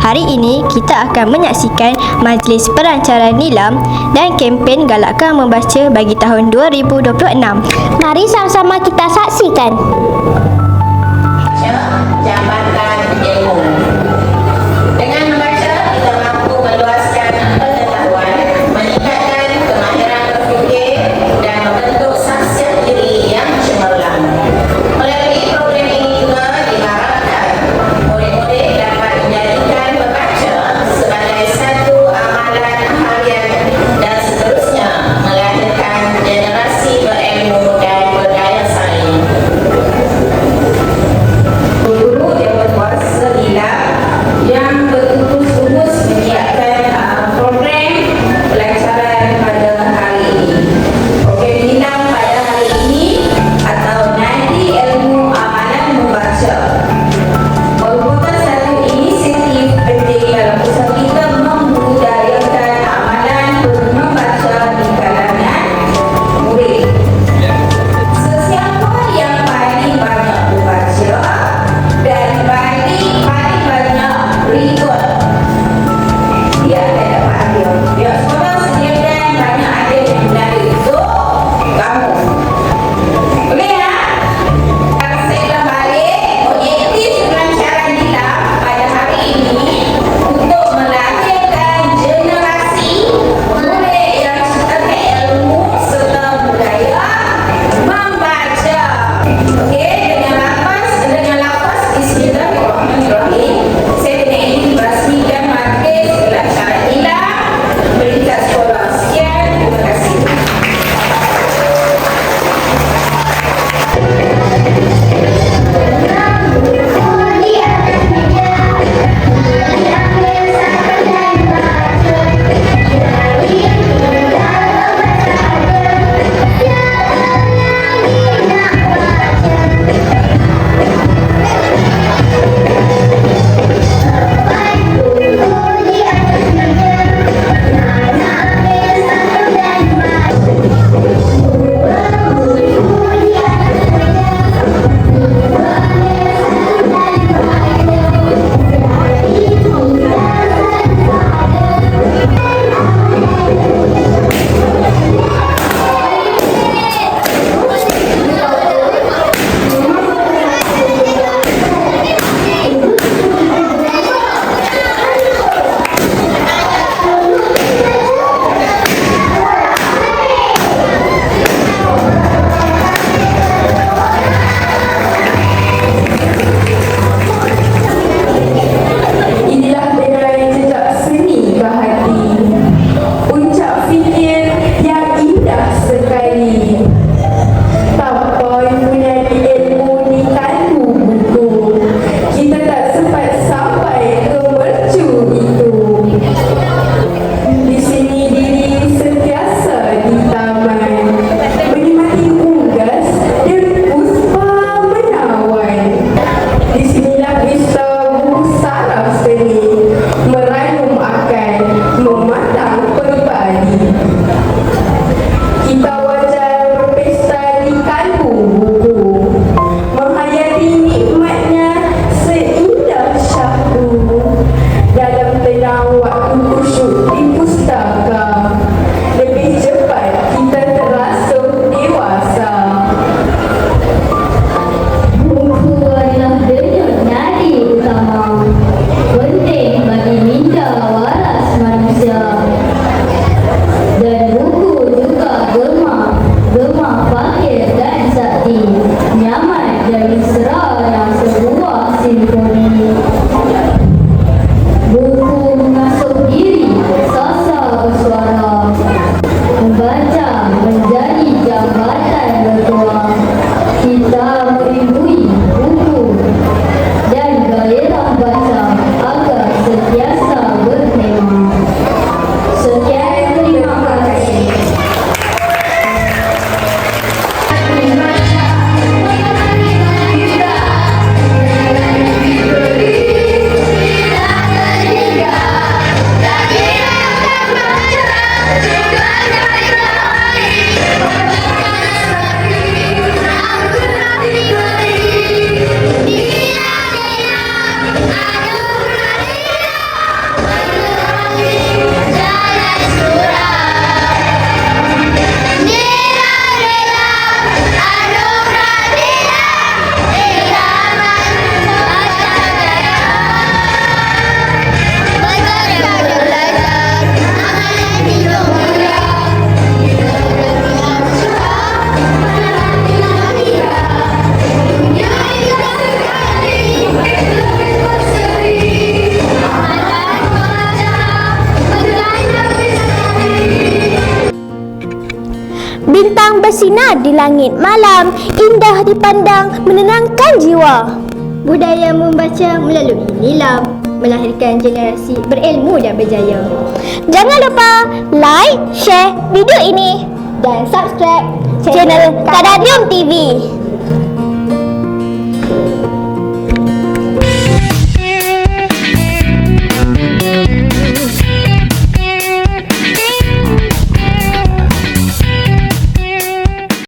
Hari ini kita akan menyaksikan Majlis Perancaran Nilam dan kempen Galakkan Membaca bagi tahun 2026. Mari sama-sama kita saksikan. Jambatan ilmu. Dengan membaca, kita mampu meluaskan pengetahuan, meningkatkan kemahiran berfikir dan membentuk saksiat diri yang cemerlang. Melalui program ini juga diharapkan murid-murid dapat menjadikan membaca sebagai satu amalan harian dan seterusnya melahirkan generasi berilmu dan berdaya saing. bersinar di langit malam, indah dipandang, menenangkan jiwa. Budaya membaca melalui Nilam melahirkan generasi berilmu dan berjaya. Jangan lupa like, share video ini Dan subscribe channel Kadadium TV.